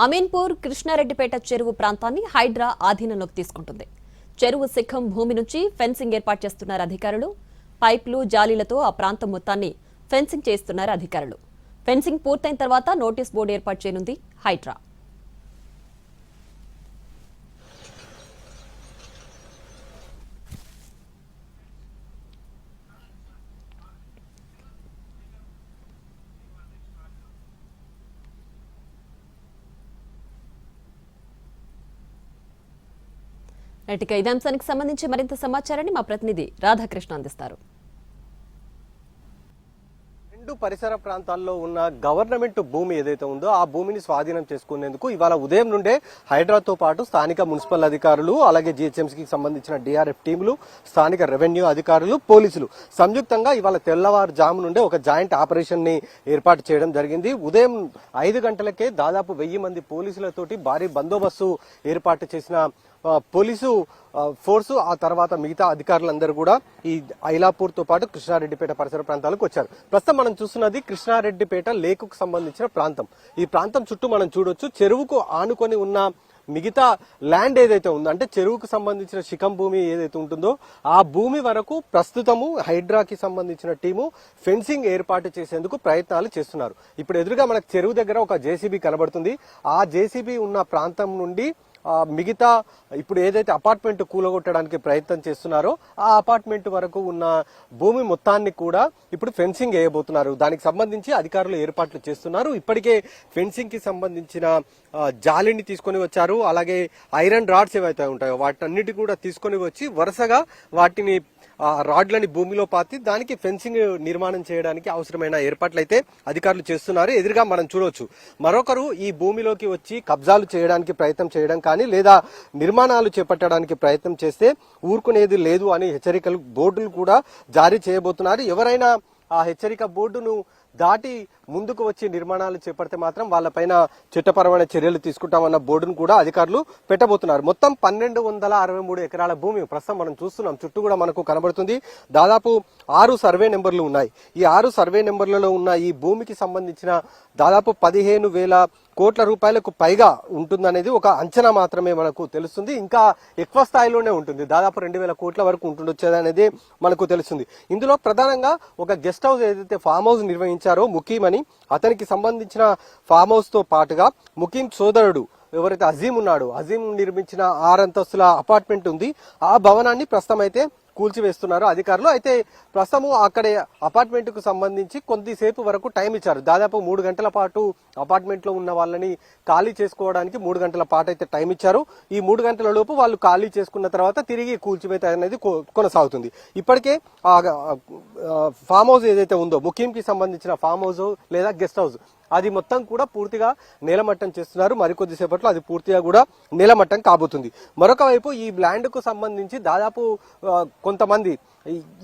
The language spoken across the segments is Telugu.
అమీన్పూర్ కృష్ణారెడ్డిపేట చెరువు ప్రాంతాన్ని హైడ్రా ఆధీనంలోకి తీసుకుంటుంది. చెరువు శిఖం భూమి నుంచి ఫెన్సింగ్ ఏర్పాటు చేస్తున్నారు అధికారులు. పైపులు, జాలీలతో ఆ ప్రాంతం మొత్తాన్ని ఫెన్సింగ్ చేస్తున్నారు అధికారులు. ఫెన్సింగ్ పూర్తయిన తర్వాత నోటీస్ బోర్డు ఏర్పాటు చేయనుంది హైడ్రా. ఇదే అంశానికి సంబంధించి మరింత సమాచారాన్ని మా ప్రతినిధి రాధాకృష్ణ అందిస్తారు. రెండు పరిసర ప్రాంతాల్లో ఉన్న గవర్నమెంట్ భూమి ఏదైతే ఉందో ఆ భూమిని స్వాధీనం చేసుకునేందుకు ఇవాళ ఉదయం నుండే హైడ్రాతో పాటు స్థానిక మున్సిపల్ అధికారులు, అలాగే జిహెచ్ఎంసీకి సంబంధించిన డిఆర్ఎఫ్ టీములు, స్థానిక రెవెన్యూ అధికారులు, పోలీసులు సంయుక్తంగా ఇవాళ తెల్లవారుజాము నుండే ఒక జాయింట్ ఆపరేషన్ ని ఏర్పాటు చేయడం జరిగింది. ఉదయం 5 గంటలకే దాదాపు 1000 మంది పోలీసులతోటి భారీ బందోబస్తు ఏర్పాటు చేసిన పోలీసు ఫోర్సు, ఆ తర్వాత మిగతా అధికారులందరూ కూడా ఈ ఐలాపూర్ తో పాటు కృష్ణారెడ్డిపేట పరిసర ప్రాంతాలకు వచ్చారు. ప్రస్తుతం మనం చూస్తున్నది కృష్ణారెడ్డిపేట లేకుకు సంబంధించిన ప్రాంతం. ఈ ప్రాంతం చుట్టూ మనం చూడొచ్చు, చెరువుకు ఆనుకొని ఉన్న మిగతా ల్యాండ్ ఏదైతే ఉందో, అంటే చెరువుకు సంబంధించిన శిఖం భూమి ఏదైతే ఉంటుందో ఆ భూమి వరకు ప్రస్తుతము హైడ్రాకి సంబంధించిన టీము ఫెన్సింగ్ ఏర్పాటు చేసేందుకు ప్రయత్నాలు చేస్తున్నారు. ఇప్పుడు ఎదురుగా మనకు చెరువు దగ్గర ఒక జేసీబీ కనబడుతుంది. ఆ జేసీబీ ఉన్న ప్రాంతం నుండి మిగతా ఇప్పుడు ఏదైతే అపార్ట్మెంట్ కూలగొట్టడానికి ప్రయత్నం చేస్తున్నారో ఆ అపార్ట్మెంట్ వరకు ఉన్న భూమి మొత్తాన్ని కూడా ఇప్పుడు ఫెన్సింగ్ వేయబోతున్నారు. దానికి సంబంధించి అధికారులు ఏర్పాట్లు చేస్తున్నారు. ఇప్పటికే ఫెన్సింగ్ కి సంబంధించిన జాలిని తీసుకొని వచ్చారు. అలాగే ఐరన్ రాడ్స్ ఏవైతే ఉంటాయో వాటన్నిటి కూడా తీసుకొని వచ్చి వరుసగా వాటిని రాడ్లని భూమిలో పాతి దానికి ఫెన్సింగ్ నిర్మాణం చేయడానికి అవసరమైన ఏర్పాట్లు అయితే అధికారులు చేస్తున్నారు. ఎదురుగా మనం చూడవచ్చు, మరొకరు ఈ భూమిలోకి వచ్చి కబ్జాలు చేయడానికి ప్రయత్నం చేయడం కానీ లేదా నిర్మాణాలు చేపట్టడానికి ప్రయత్నం చేస్తే ఊరుకునేది లేదు అని హెచ్చరికలు బోర్డులు కూడా జారీ చేయబోతున్నారు. ఎవరైనా ఆ హెచ్చరిక బోర్డును దాటి ముందుకు వచ్చి నిర్మాణాలు చేపడితే మాత్రం వాళ్ళపైన చట్టపరమైన చర్యలు తీసుకుంటామన్న బోర్డును కూడా అధికారులు పెట్టబోతున్నారు. మొత్తం 1263 ఎకరాల భూమి ప్రస్తుతం మనం చూస్తున్నాం. చుట్టూ కూడా మనకు కనబడుతుంది. దాదాపు 6 సర్వే నెంబర్లు ఉన్నాయి. ఈ 6 సర్వే నెంబర్లలో ఉన్న ఈ భూమికి సంబంధించిన దాదాపు 15,000 కోట్ల రూపాయలకు పైగా ఉంటుందనేది ఒక అంచనా మాత్రమే మనకు తెలుస్తుంది. ఇంకా ఎక్కువ స్థాయిలోనే ఉంటుంది, దాదాపు 2,000 కోట్ల వరకు ఉంటుండొచ్చేది అనేది మనకు తెలుస్తుంది. ఇందులో ప్రధానంగా ఒక గెస్ట్ హౌస్ ఏదైతే ఫామ్ హౌస్ నిర్వహించారో ముకీం అని, అతనికి సంబంధించిన ఫామ్ హౌస్ తో పాటుగా ముకీం సోదరుడు ఎవరైతే అజీం ఉన్నాడో, అజీం నిర్మించిన 6 అంతస్తుల అపార్ట్మెంట్ ఉంది. ఆ భవనాన్ని ప్రస్తుతం అయితే కూల్చివేస్తున్నారు అధికారులు. అయితే ప్రస్తుతం అక్కడే అపార్ట్మెంట్ కు సంబంధించి కొద్దిసేపు వరకు టైం ఇచ్చారు. దాదాపు 3 గంటల పాటు అపార్ట్మెంట్ లో ఉన్న వాళ్ళని ఖాళీ చేసుకోవడానికి 3 గంటల పాటు అయితే టైం ఇచ్చారు. ఈ 3 గంటల లోపు వాళ్ళు ఖాళీ చేసుకున్న తర్వాత తిరిగి కూల్చివేత అనేది కొనసాగుతుంది. ఇప్పటికే ఫామ్ హౌస్ ఏదైతే ఉందో ముకీం కి సంబంధించిన ఫామ్ హౌస్ లేదా గెస్ట్ హౌస్ అది మొత్తం కూడా పూర్తిగా నేలమట్టం చేస్తున్నారు. మరికొద్ది సేపట్లో అది పూర్తిగా కూడా నేలమట్టం కాబోతుంది. మరొక వైపు ఈ ల్యాండ్ కు సంబంధించి దాదాపు కొంతమంది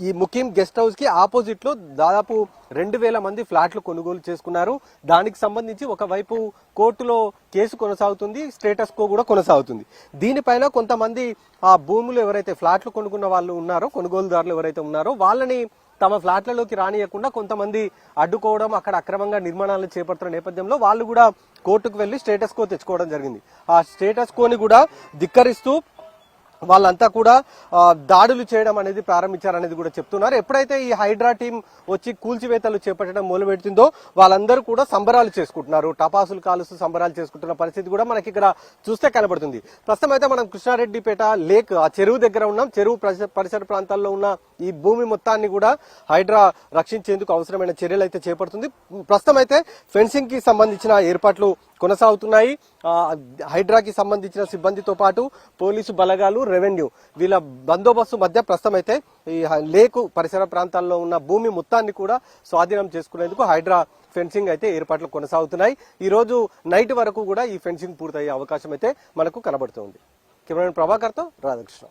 ఈ ముకీం గెస్ట్ హౌస్ కి ఆపోజిట్ లో దాదాపు 2,000 మంది ఫ్లాట్లు కొనుగోలు చేసుకున్నారు. దానికి సంబంధించి ఒకవైపు కోర్టులో కేసు కొనసాగుతుంది, స్టేటస్ కో కూడా కొనసాగుతుంది. దీనిపైన కొంతమంది ఆ భూములు ఎవరైతే ఫ్లాట్లు కొనుక్కున్న వాళ్ళు ఉన్నారో, కొనుగోలుదారులు ఎవరైతే ఉన్నారో వాళ్ళని తమ ఫ్లాట్లలోకి రానియకుండా కొంతమంది అడ్డుకోవడం, అక్కడ అక్రమంగా నిర్మాణాలు చేపడుతున్న నేపథ్యంలో వాళ్ళు కూడా కోర్టుకు వెళ్లి స్టేటస్ కో తెచ్చుకోవడం జరిగింది. ఆ స్టేటస్ కోని కూడా ధిక్కరిస్తూ వాళ్ళంతా కూడా దాడులు చేయడం అనేది ప్రారంభించారనేది కూడా చెప్తున్నారు. ఎప్పుడైతే ఈ హైడ్రా టీం వచ్చి కూల్చివేతలు చేపట్టడం మొదలుపెడుతుందో వాళ్ళందరూ కూడా సంబరాలు చేసుకుంటున్నారు, టపాసులు కాలుస్తూ సంబరాలు చేసుకుంటున్న పరిస్థితి కూడా మనకి ఇక్కడ చూస్తే కనబడుతుంది. ప్రస్తుతం అయితే మనం కృష్ణారెడ్డిపేట లేక్ ఆ చెరువు దగ్గర ఉన్నాం. చెరువు పరిసర ప్రాంతాల్లో ఉన్న ఈ భూమి మొత్తాన్ని కూడా హైడ్రా రక్షించేందుకు అవసరమైన చర్యలు అయితే చేపడుతుంది. ప్రస్తుతం అయితే ఫెన్సింగ్ కి సంబంధించిన ఏర్పాట్లు కొనసాగుతున్నాయి. హైడ్రాకి సంబంధించిన సిబ్బందితో పాటు పోలీసు బలగాలు, రెవెన్యూ వీళ్ళ బందోబస్తు మధ్య ప్రస్తుతం అయితే ఈ లేకు పరిసర ప్రాంతాల్లో ఉన్న భూమి మొత్తాన్ని కూడా స్వాధీనం చేసుకునేందుకు హైడ్రా ఫెన్సింగ్ అయితే ఏర్పాట్లు కొనసాగుతున్నాయి. ఈ రోజు నైట్ వరకు కూడా ఈ ఫెన్సింగ్ పూర్తయ్యే అవకాశం అయితే మనకు కనబడుతుంది. కెమెరామెన్ ప్రభాకర్ తో రాధాకృష్ణ.